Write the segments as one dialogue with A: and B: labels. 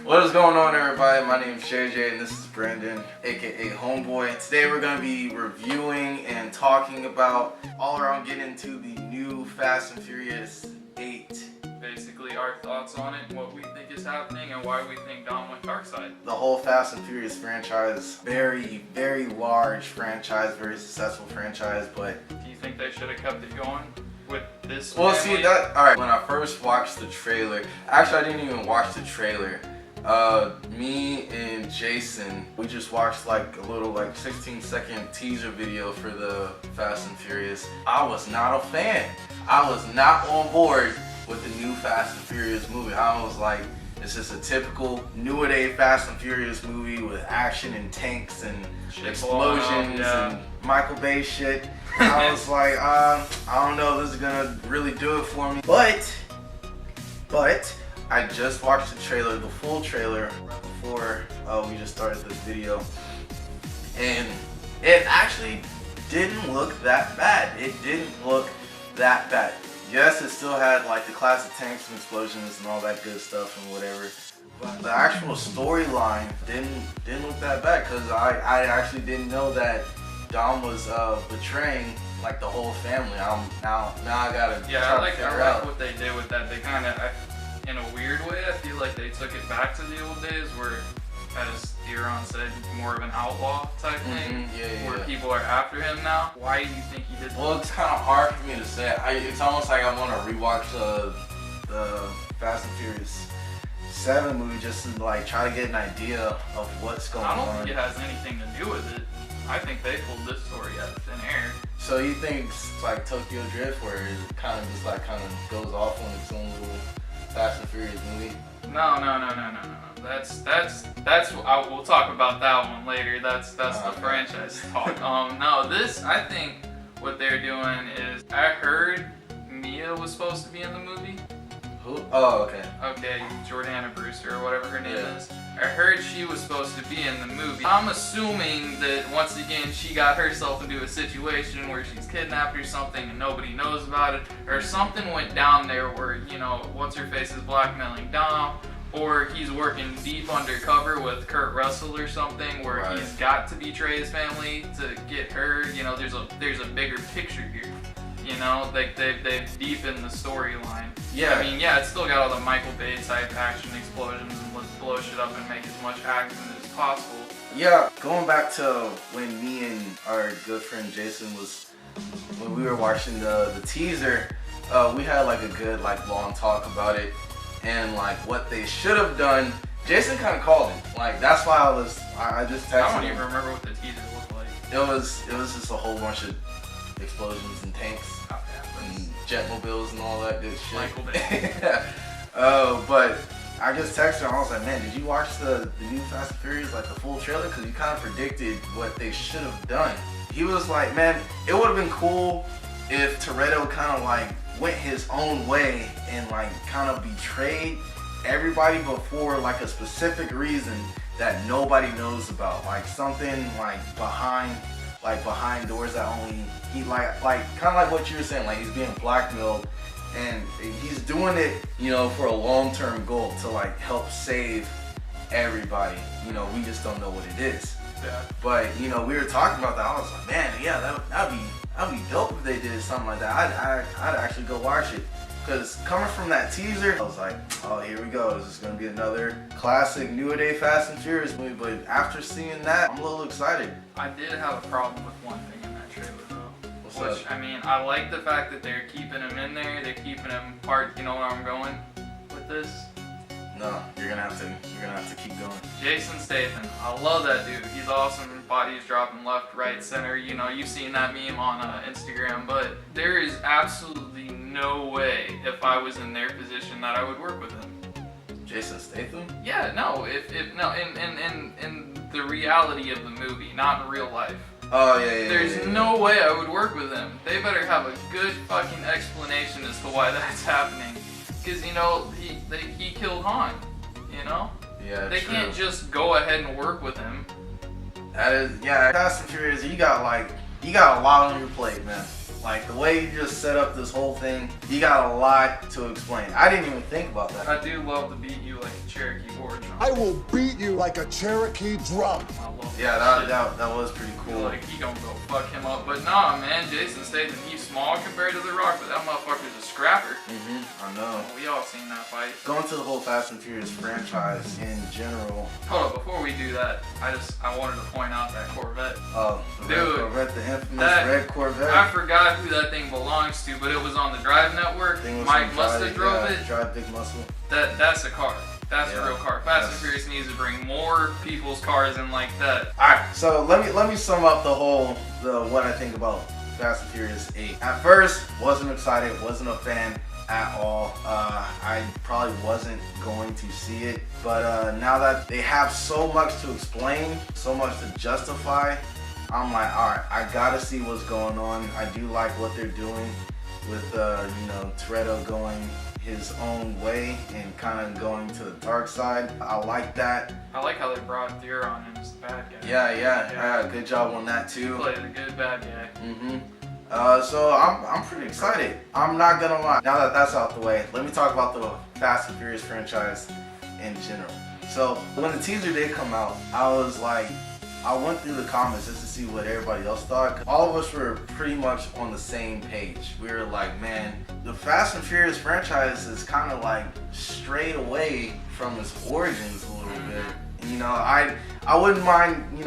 A: What is going on, everybody? My name is JJ and this is Brandon, aka Homeboy. Today we're going to be reviewing and talking about all around getting into the new Fast and Furious 8.
B: Basically our thoughts on it, what we think is happening, and why we think Dom went dark side.
A: The whole Fast and Furious franchise, very large franchise, very successful franchise, but
B: Do you think they should have kept it going with this
A: well,
B: family?
A: see that, alright, when I first watched the trailer, actually I didn't even watch the trailer. Me and Jason, we just watched like a little 16-second teaser video for the Fast and Furious. I was not a fan. I was not on board with the new Fast and Furious movie. I was like, it's just a typical new-a-day Fast and Furious movie with action and tanks and explosions and Michael Bay shit. I was like, I don't know if this is gonna really do it for me. But I just watched the trailer, the full trailer, right before we just started this video, and it actually didn't look that bad. It didn't look that bad. Yes, it still had like the classic tanks and explosions and all that good stuff and whatever, but the actual storyline didn't look that bad, because I actually didn't know that Dom was betraying like the whole family. Now I gotta try to figure out
B: what they did with that. They kind of, in a weird way, I feel like they took it back to the old days where, as Theron said, more of an outlaw type thing, where people are after him now. Why do you think he did that?
A: Well, it's kind of hard for me to say. It's almost like I want to rewatch the Fast and Furious 7 movie just to like try to get an idea of what's going on.
B: I don't think it has anything to do with it. I think they pulled this story out of thin air.
A: So you think it's like Tokyo Drift, where it kind of just like goes off on its own little Fast and Furious movie?
B: No. We'll talk about that one later. That's the franchise talk. No, this, I think what they're doing is, I heard Mia was supposed to be in the movie.
A: Who? Oh, okay.
B: Okay, Jordana Brewster or whatever her name is. I heard she was supposed to be in the movie. I'm assuming that once again she got herself into a situation where she's kidnapped or something and nobody knows about it, or something went down there where, you know, what's her face is blackmailing Dom, or he's working deep undercover with Kurt Russell or something where he's got to betray his family to get her. You know, there's a bigger picture here. You know, like they've deepened the storyline.
A: Yeah.
B: I mean, yeah, it's still got all the Michael Bay type action explosions and let's blow shit up and make as much action as possible.
A: Yeah, going back to when me and our good friend Jason when we were watching the teaser, we had like a good long talk about it and like what they should have done. Jason kind of called it. Like that's why I just texted him.
B: I don't even remember what the teaser looked like.
A: It was just a whole bunch of explosions and tanks and jetmobiles and all that good shit.
B: Michael Bay.
A: But I just texted him. I was like, man, did you watch the new Fast and Furious, like the full trailer? Because you kind of predicted what they should have done. He was like, man, it would have been cool if Toretto kind of like went his own way and like kind of betrayed everybody, but for like a specific reason that nobody knows about, like something like behind doors that only he like kind of like what you were saying, like he's being blackmailed and he's doing it, you know, for a long-term goal to like help save everybody. You know, we just don't know what it is.
B: Yeah.
A: But you know, we were talking about that. I was like, man, yeah, that'd be dope if they did something like that. I'd actually go watch it. Because coming from that teaser, I was like, oh, here we go. This is going to be another classic new-a-day Fast and Furious movie. But after seeing that, I'm a little excited.
B: I did have a problem with one thing in that trailer, though.
A: What's
B: up? I mean, I like the fact that they're keeping him in there. They're keeping him part. You know where I'm going with this?
A: No, you're gonna have to keep going.
B: Jason Statham, I love that dude. He's awesome. Body's dropping left, right, center. You know, you've seen that meme on Instagram. But there is absolutely no way, if I was in their position, that I would work with him.
A: Jason Statham?
B: Yeah, no. In the reality of the movie, not in real life.
A: Oh yeah.
B: There's no way I would work with him. They better have a good fucking explanation as to why that's happening. Because, you know, he killed Han, you know?
A: Yeah,
B: They can't just go ahead and work with him.
A: That is, yeah, Fast and Furious, you got a lot on your plate, man. Like the way you just set up this whole thing, you got a lot to explain. I didn't even think about that.
B: I do love to beat you like a Cherokee war drum.
C: I will beat you like a Cherokee drum.
B: I love
A: Yeah, that was pretty cool.
B: Like, he gonna go fuck him up. But nah, man, Jason Statham, he's small compared to The Rock, but that motherfucker's a scrapper.
A: I know.
B: We all seen that fight.
A: Going to the whole Fast and Furious franchise in general.
B: Hold up, before we do that, I wanted to point out that Corvette.
A: Oh, the red
B: Dude,
A: Corvette, the infamous
B: that-
A: red Corvette.
B: I forgot who that thing belongs to, but it was on the Drive Network.
A: Thing was
B: Mike
A: from
B: must have drove
A: yeah,
B: it.
A: Drive Big Muscle.
B: That's a car. That's
A: Yeah,
B: a real car. Fast and
A: that's-
B: Furious needs to bring more people's cars in like that.
A: Alright, so let me sum up what I think about Fast and Furious 8. At first, wasn't excited, wasn't a fan at all. I probably wasn't going to see it, but now that they have so much to explain, so much to justify, I'm like, alright, I gotta see what's going on. I do like what they're doing with Toretto going his own way and kind of going to the dark side. I like that.
B: I like how they brought Deer on in as the bad guy.
A: Yeah. Good job on that
B: He
A: too.
B: played a good bad guy.
A: So I'm pretty excited. I'm not gonna lie. Now that that's out the way, let me talk about the Fast and Furious franchise in general. So when the teaser did come out, I went through the comments just to see what everybody else thought. All of us were pretty much on the same page. We were like, man, the Fast and Furious franchise is kind of like strayed away from its origins a little bit. And, I wouldn't mind,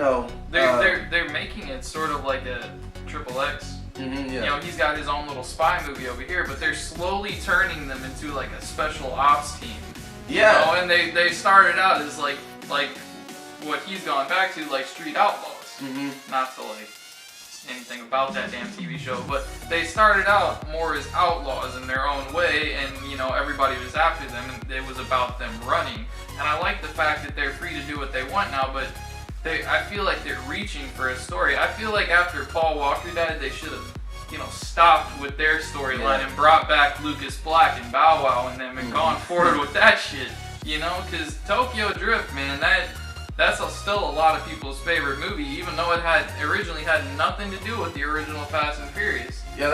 B: They're making it sort of like a Triple X.
A: yeah.
B: He's got his own little spy movie over here, but they're slowly turning them into like a special ops team.
A: Yeah.
B: And they started out as like what he's gone back to, like Street Outlaws. Not to like anything about that damn TV show, but they started out more as outlaws in their own way, and everybody was after them, and it was about them running. And I like the fact that they're free to do what they want now, but I feel like they're reaching for a story. I feel like after Paul Walker died, they should have stopped with their storyline and brought back Lucas Black and Bow Wow and them and gone forward with that shit. Because Tokyo Drift, man, that's still a lot of people's favorite movie, even though it originally had nothing to do with the original Fast and Furious.
A: Yeah,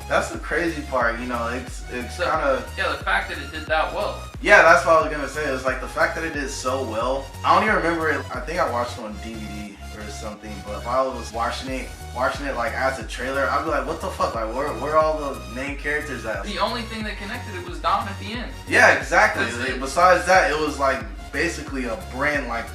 A: that's the crazy part. It's kind of
B: the fact that it did that well.
A: Yeah, that's what I was gonna say. It's like the fact that it did so well. I don't even remember it. I think I watched it on DVD or something. But while I was watching it like as a trailer, I'd be like, what the fuck? Like, where are all the main characters at?
B: The only thing that connected it was Dom at the end.
A: Yeah, exactly.
B: That's it.
A: Besides that, it was like basically a brand like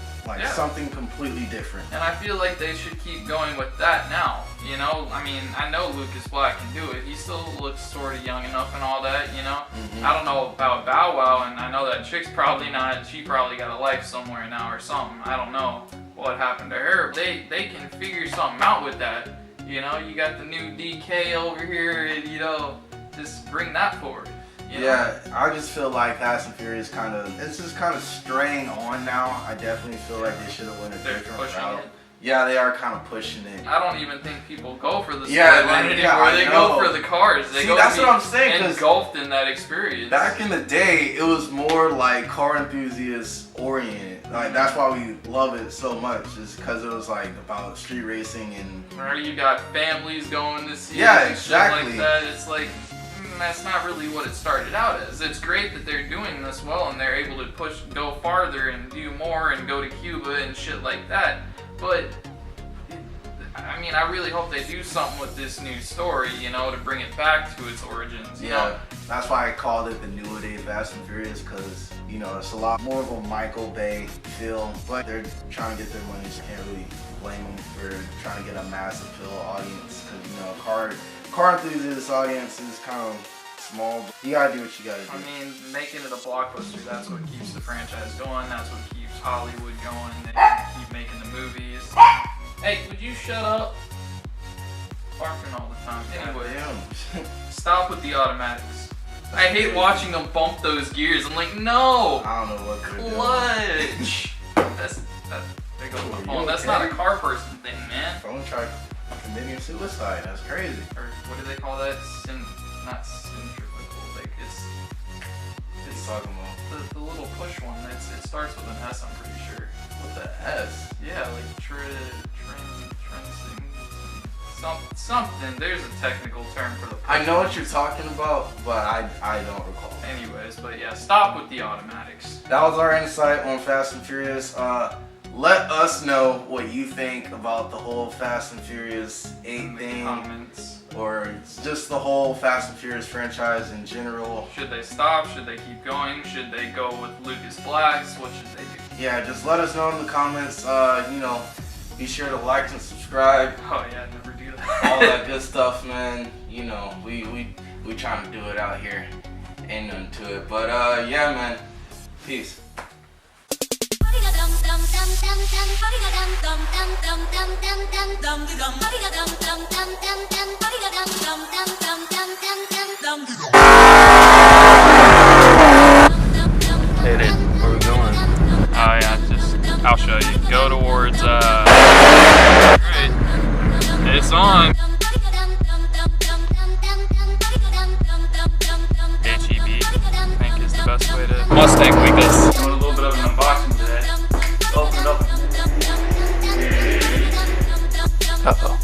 A: something completely different.
B: And I feel like they should keep going with that now. I know Lucas Black can do it. He still looks sort of young enough and all that, I don't know about Bow Wow, and I know that chick's probably not. She probably got a life somewhere now or something. I don't know what happened to her. They can figure something out with that. You got the new DK over here, and just bring that forward.
A: Yeah, I just feel like Fast and Furious it's just kind of straying on now. I definitely feel like they should have went a different route. Yeah, they are kind of pushing it.
B: I don't even think people go for the
A: storyline
B: anymore. They go for the cars.
A: See, that's what I'm saying.
B: Engulfed in that experience.
A: Back in the day, it was more like car enthusiast oriented. Like that's why we love it so much, is because it was like about street racing and.
B: Or you got families going to see.
A: Yeah,
B: it and
A: exactly.
B: Shit like that. It's like. That's not really what it started out as. It's great that they're doing this well and they're able to go farther and do more and go to Cuba and shit like that. But, I really hope they do something with this new story, to bring it back to its origins.
A: Yeah, that's why I called it the New Day Fast and Furious, because, it's a lot more of a Michael Bay feel. But they're trying to get their money, so you can't really blame them for trying to get a mass appeal audience. Because, car enthusiast audience is kind of small. But you gotta do what you gotta do.
B: Making it a blockbuster, that's what keeps the franchise going. That's what keeps Hollywood going. They can keep making the movies. Hey, would you shut up? Barking all the time. Anyway, stop with the automatics. I hate watching them bump those gears. I'm like, no!
A: I don't know what they're doing.
B: Clutch! There goes my phone. That's not a car person thing, man.
A: Phone tried committing suicide. That's crazy.
B: Or what do they call that? Not centrifugal. Like it's
A: talking about
B: the little push one. It starts with an S. I'm pretty sure.
A: With the S?
B: Yeah, like something. There's a technical term for the.
A: I know what you're talking about, but I don't recall.
B: Anyways, but yeah, stop with the automatics.
A: That was our insight on Fast and Furious. Let us know what you think about the whole Fast and Furious 8 thing.
B: Comments.
A: Or just the whole Fast and Furious franchise in general.
B: Should they stop? Should they keep going? Should they go with Lucas Blacks? What should they do?
A: Yeah, just let us know in the comments. You know, be sure to like and subscribe.
B: Oh yeah, never do that.
A: All that good stuff, man. You know, we trying to do it out here. Ain't nothing to it. But yeah, man. Peace.
D: Hit it. Where we going?
B: Oh yeah, I'll show you. Go towards right. It's on. HEB, I think is the best way to Mustang weakness. Doing a little bit of an unboxing today. Open it up.
D: Uh-oh.